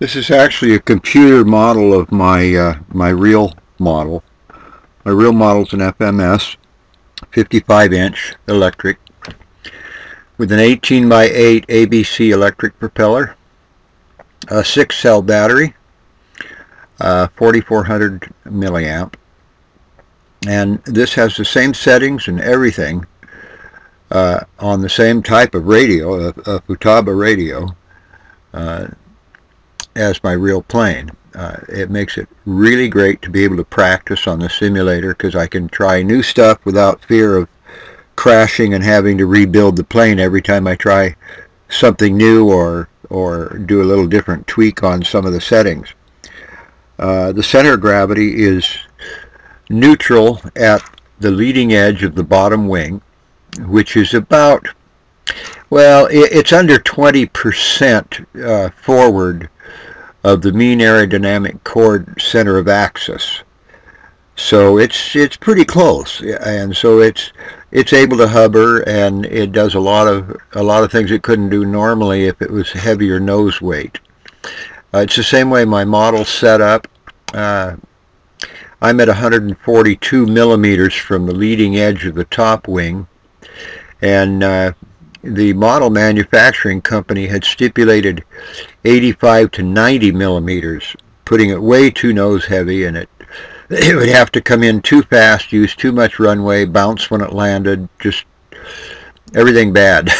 This is actually a computer model of my real model. My real model is an FMS 55-inch electric with an 18 by 8 ABC electric propeller, a 6-cell battery, 4400 milliamp, and this has the same settings and everything on the same type of radio, a Futaba radio, as my real plane. It makes it really great to be able to practice on the simulator because I can try new stuff without fear of crashing and having to rebuild the plane every time I try something new or do a little different tweak on some of the settings. The center of gravity is neutral at the leading edge of the bottom wing, which is about, well, it's under 20% forward of the mean aerodynamic chord center of axis. So it's pretty close, and so it's able to hover, and it does a lot of things it couldn't do normally if it was heavier nose weight. It's the same way my model's set up. I'm at 142 millimeters from the leading edge of the top wing, and the model manufacturing company had stipulated 85 to 90 millimeters, putting it way too nose heavy, and it would have to come in too fast, use too much runway, bounce when it landed, just everything bad.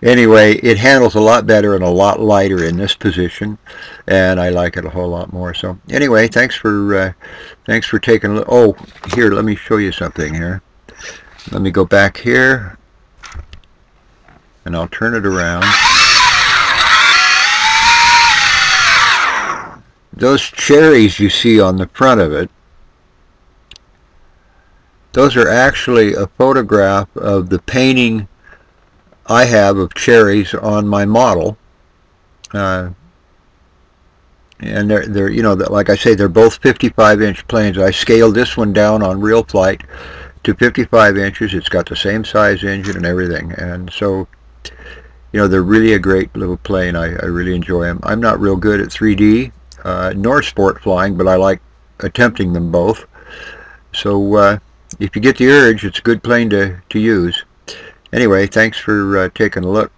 Anyway, it handles a lot better and a lot lighter in this position, and I like it a whole lot more. So anyway, thanks for taking a look. Oh, here, let me show you something here. Let me go back here, and I'll turn it around. Those cherries you see on the front of it, those are actually a photograph of the painting I have of cherries on my model. And they're you know, like I say, they're both 55-inch planes. I scaled this one down on real flight to 55 inches. It's got the same size engine and everything, and so, you know, they're really a great little plane. I really enjoy them. I'm not real good at 3D nor sport flying, but I like attempting them both. So if you get the urge, it's a good plane to use. Anyway, thanks for taking a look.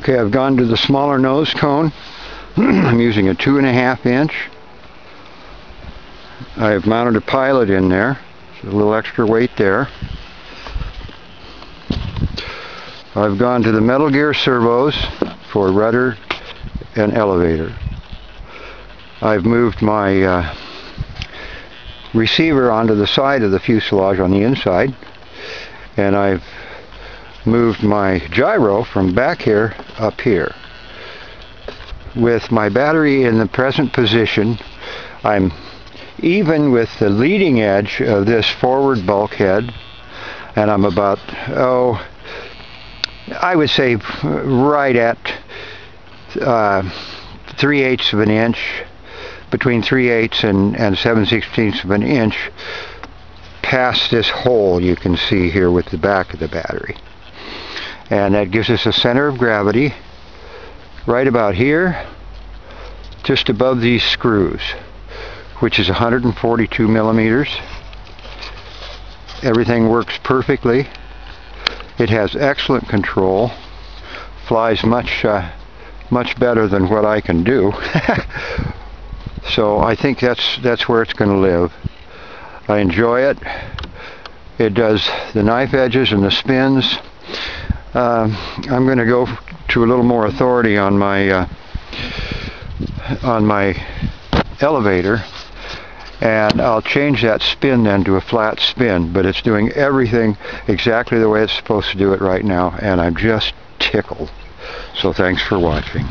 Okay, I've gone to the smaller nose cone. I'm using a 2.5 inch. I've mounted a pilot in there, so a little extra weight there. I've gone to the metal gear servos for rudder and elevator. I've moved my receiver onto the side of the fuselage on the inside, and I've moved my gyro from back here up here. With my battery in the present position, I'm even with the leading edge of this forward bulkhead, and I'm about, I would say right at 3/8 of an inch, between 3/8 and 7/16 of an inch past this hole you can see here with the back of the battery. And that gives us a center of gravity right about here, just above these screws, which is 142 millimeters. Everything works perfectly. It has excellent control, flies much better than what I can do. So I think that's where it's going to live. I enjoy it. It does the knife edges and the spins. I'm going to go to a little more authority on my elevator, and I'll change that spin then to a flat spin, but it's doing everything exactly the way it's supposed to do it right now, and I'm just tickled. So thanks for watching.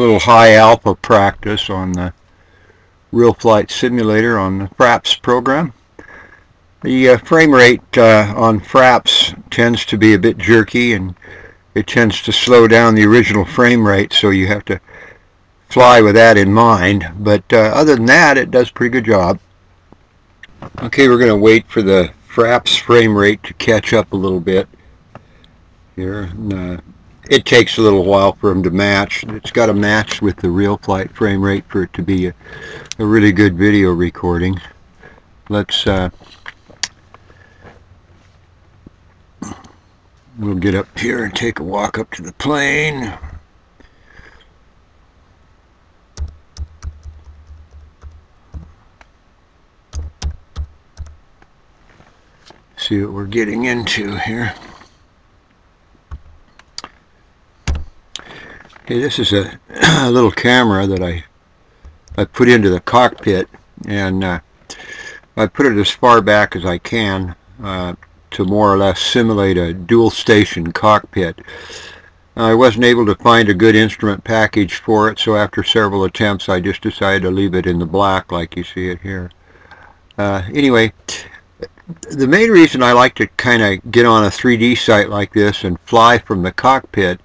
little high alpha practice on the real flight simulator on the FRAPS program. The frame rate on FRAPS tends to be a bit jerky, and it tends to slow down the original frame rate, so you have to fly with that in mind. But other than that, it does a pretty good job. Okay, we're going to wait for the FRAPS frame rate to catch up a little bit here. And, it takes a little while for them to match. It's got to match with the real flight frame rate for it to be a really good video recording. Let's we'll get up here and take a walk up to the plane. See what we're getting into here. Okay, this is a little camera that I put into the cockpit, and I put it as far back as I can to more or less simulate a dual station cockpit. I wasn't able to find a good instrument package for it, so after several attempts I just decided to leave it in the black like you see it here. Anyway, the main reason I like to kind of get on a 3D site like this and fly from the cockpit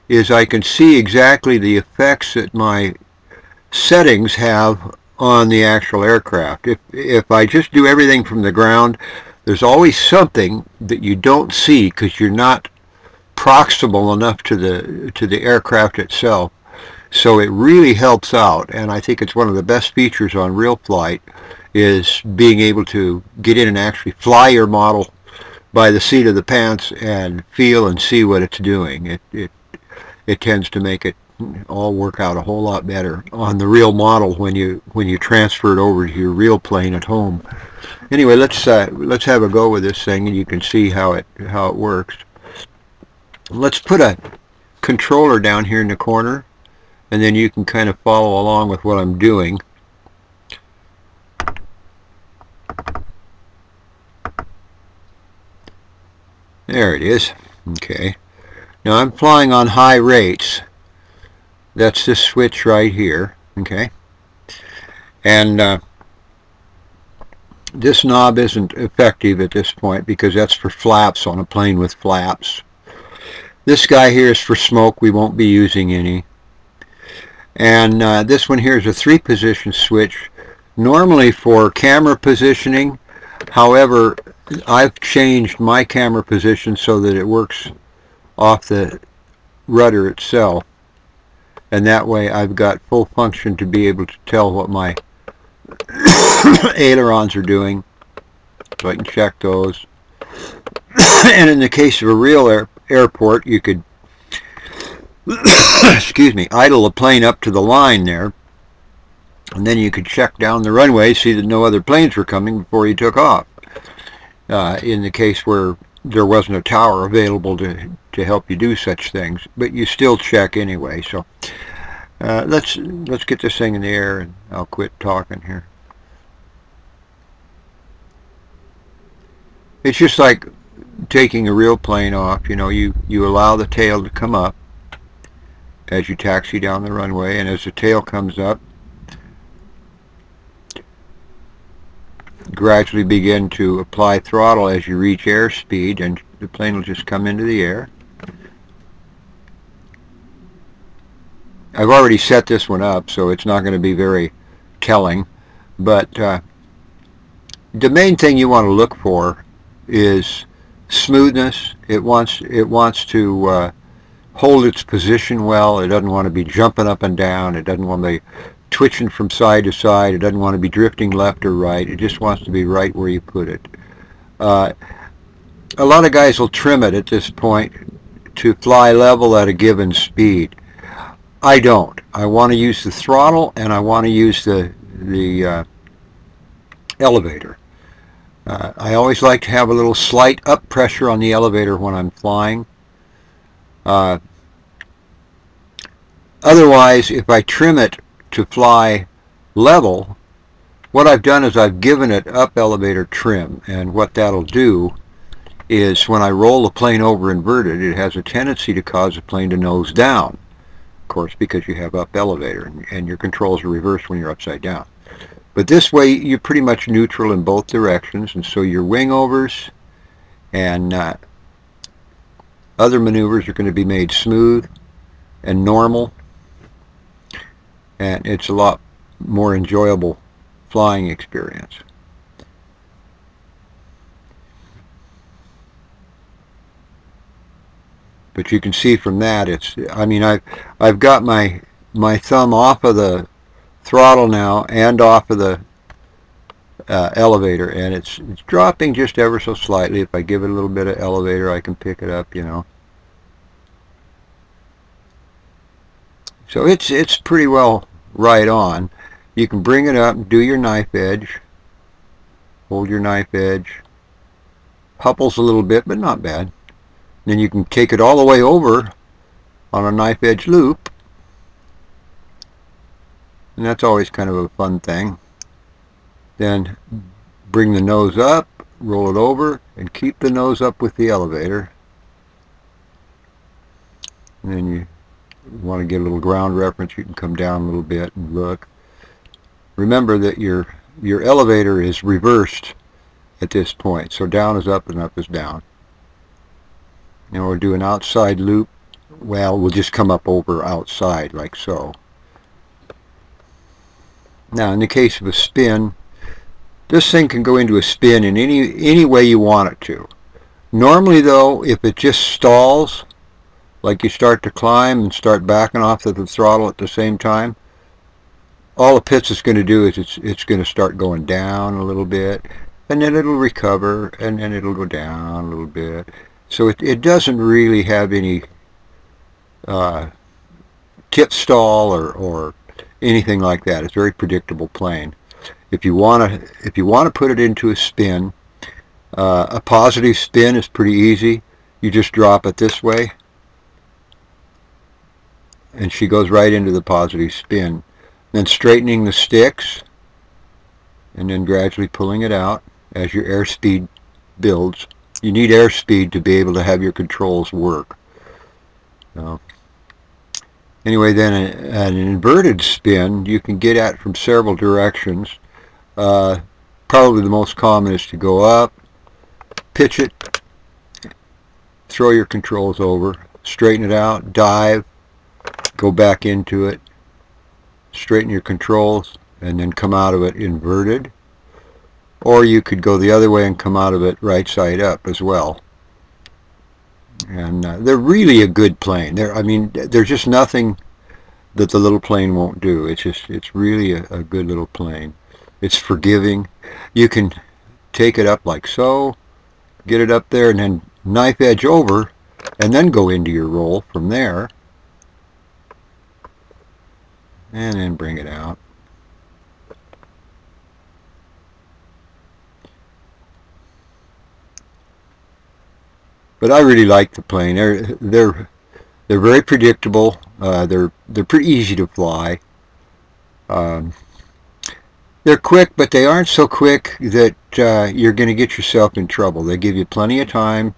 is I can see exactly the effects that my settings have on the actual aircraft. If I just do everything from the ground, there's always something that you don't see because you're not proximal enough to the aircraft itself. So it really helps out, and I think it's one of the best features on real flight is being able to get in and actually fly your model by the seat of the pants and feel and see what it's doing. It tends to make it all work out a whole lot better on the real model when you transfer it over to your real plane at home. Anyway, let's have a go with this thing, and you can see how it works. Let's put a controller down here in the corner, and then you can kind of follow along with what I'm doing. There it is. Okay. Now I'm flying on high rates. That's this switch right here. Okay. And this knob isn't effective at this point because that's for flaps on a plane with flaps. This guy here is for smoke. We won't be using any. And this one here is a 3-position switch, normally for camera positioning. However, I've changed my camera position so that it works off the rudder itself, and that way I've got full function to be able to tell what my ailerons are doing, so I can check those. And in the case of a real airport, you could excuse me, idle a plane up to the line there, and then you could check down the runway, see that no other planes were coming before you took off. In the case where there wasn't a tower available to help you do such things, but you still check anyway. So let's get this thing in the air, and I'll quit talking here. It's just like taking a real plane off. You know, you allow the tail to come up as you taxi down the runway, and as the tail comes up, gradually begin to apply throttle as you reach airspeed, and the plane will just come into the air. I've already set this one up, so it's not going to be very telling, but the main thing you want to look for is smoothness. It wants to hold its position well. It doesn't want to be jumping up and down. It doesn't want to be twitching from side to side. It doesn't want to be drifting left or right. It just wants to be right where you put it. A lot of guys will trim it at this point to fly level at a given speed. I don't. I want to use the throttle, and I want to use the elevator. I always like to have a little slight up pressure on the elevator when I'm flying. Otherwise, if I trim it to fly level, what I've done is I've given it up elevator trim, and what that'll do is when I roll the plane over inverted, it has a tendency to cause the plane to nose down. of course, because you have up elevator, and your controls are reversed when you're upside down. But this way, you're pretty much neutral in both directions, and so your wing overs and other maneuvers are going to be made smooth and normal, and it's a lot more enjoyable flying experience. But you can see from that, I mean, I've got my thumb off of the throttle now and off of the elevator, and it's dropping just ever so slightly. If I give it a little bit of elevator, I can pick it up, you know. So it's pretty well right on. You can bring it up and do your knife edge. Hold your knife edge. Hupples a little bit, but not bad. Then you can take it all the way over on a knife edge loop. And that's always kind of a fun thing. Then bring the nose up, roll it over, and keep the nose up with the elevator. And then you want to get a little ground reference, you can come down a little bit and look. Remember that your elevator is reversed at this point. So down is up and up is down. Now we'll do an outside loop. Well, we'll just come up over outside like so. Now in the case of a spin, this thing can go into a spin in any way you want it to. Normally though, if it just stalls, like you start to climb and start backing off of the throttle at the same time, all the Pitts is going to do is it's going to start going down a little bit, and then it'll recover, and then it'll go down a little bit. So it doesn't really have any tip stall or anything like that. It's very predictable plane. If you want to put it into a spin, a positive spin is pretty easy. You just drop it this way, and she goes right into the positive spin. Then straightening the sticks, and then gradually pulling it out as your airspeed builds. You need airspeed to be able to have your controls work. Anyway, then an inverted spin you can get at from several directions. Probably the most common is to go up, pitch it, throw your controls over, straighten it out, dive, go back into it, straighten your controls, and then come out of it inverted. Or you could go the other way and come out of it right side up as well. And they're really a good plane. I mean, there's just nothing that the little plane won't do. It's really a good little plane. It's forgiving. You can take it up like so, get it up there, and then knife edge over, and then go into your roll from there, and then bring it out. But I really like the plane. They're very predictable. They're pretty easy to fly. They're quick, but they aren't so quick that you're going to get yourself in trouble. They give you plenty of time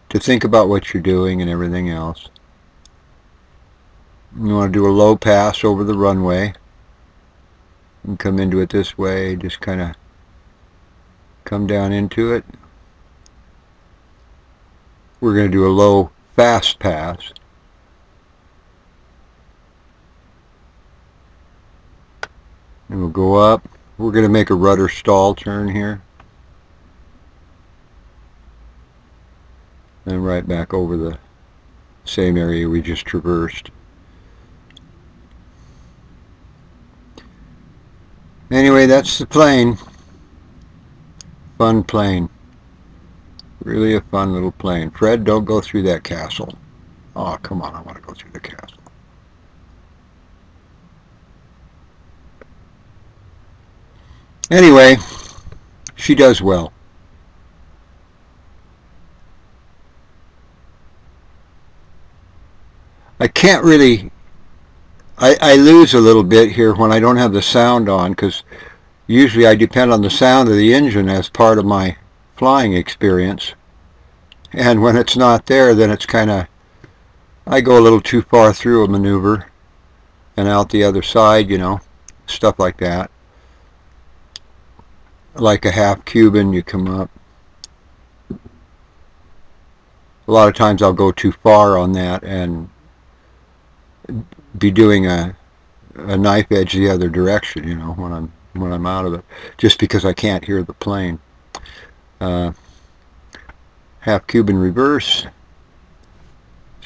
to think about what you're doing and everything else. You want to do a low pass over the runway and come into it this way. Just kind of come down into it. We're going to do a low fast pass. And we'll go up. We're going to make a rudder stall turn here. And right back over the same area we just traversed. Anyway, that's the plane. Fun plane. Really a fun little plane. Fred, don't go through that castle. Oh, come on, I want to go through the castle. Anyway, she does well. I can't really... I lose a little bit here when I don't have the sound on, because usually I depend on the sound of the engine as part of my flying experience, and when it's not there, then it's kind of, I go a little too far through a maneuver, and out the other side, you know, stuff like that. Like a half Cuban, you come up. A lot of times I'll go too far on that and be doing a knife edge the other direction, you know, when I'm out of it, just because I can't hear the plane. Half Cuban reverse.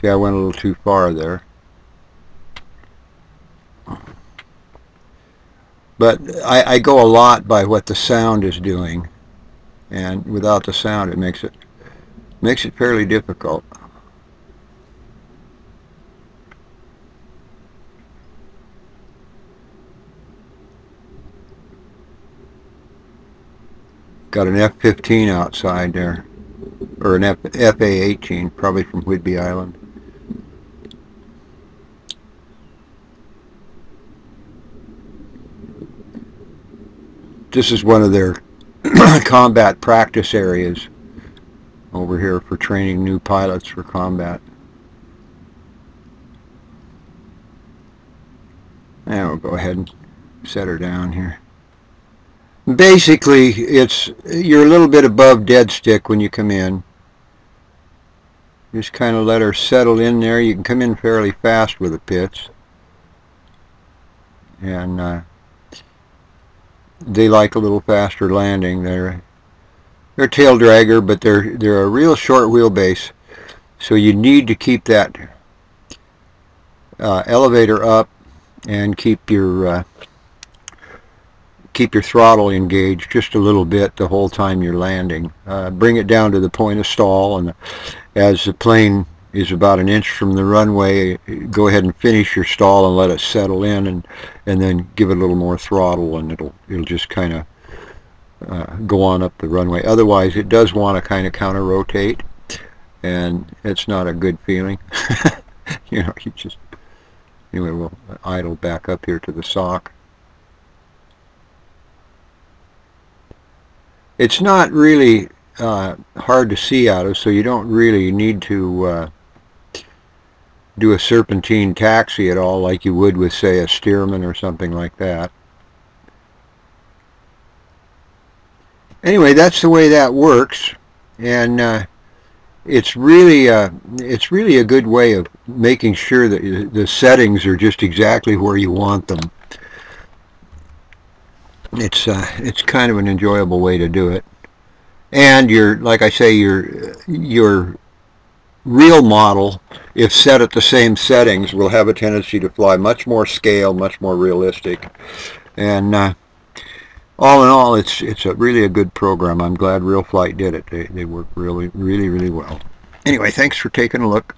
See, I went a little too far there. But I go a lot by what the sound is doing, and without the sound it makes it fairly difficult. Got an F-15 outside there, or an FA-18, probably from Whidbey Island. This is one of their combat practice areas over here for training new pilots for combat. And we'll go ahead and set her down here. Basically, you're a little bit above dead stick when you come in. Just kind of let her settle in there. You can come in fairly fast with the Pitts, and they like a little faster landing. They're tail dragger, but they're a real short wheelbase, so you need to keep that elevator up and keep your throttle engaged just a little bit the whole time you're landing. Bring it down to the point of stall, and as the plane is about an inch from the runway, go ahead and finish your stall and let it settle in, and then give it a little more throttle, and it'll just kind of go on up the runway. Otherwise, it does want to kind of counter rotate, and it's not a good feeling. You know, you just, anyway, we'll idle back up here to the sock. It's not really hard to see out of, so you don't really need to do a serpentine taxi at all like you would with, say, a Stearman or something like that. Anyway, that's the way that works, and it's really a good way of making sure that the settings are just exactly where you want them. It's kind of an enjoyable way to do it, and like I say, your real model, if set at the same settings, will have a tendency to fly much more scale, much more realistic, and all in all, it's really a good program. I'm glad Real Flight did it. They work really well. Anyway, thanks for taking a look.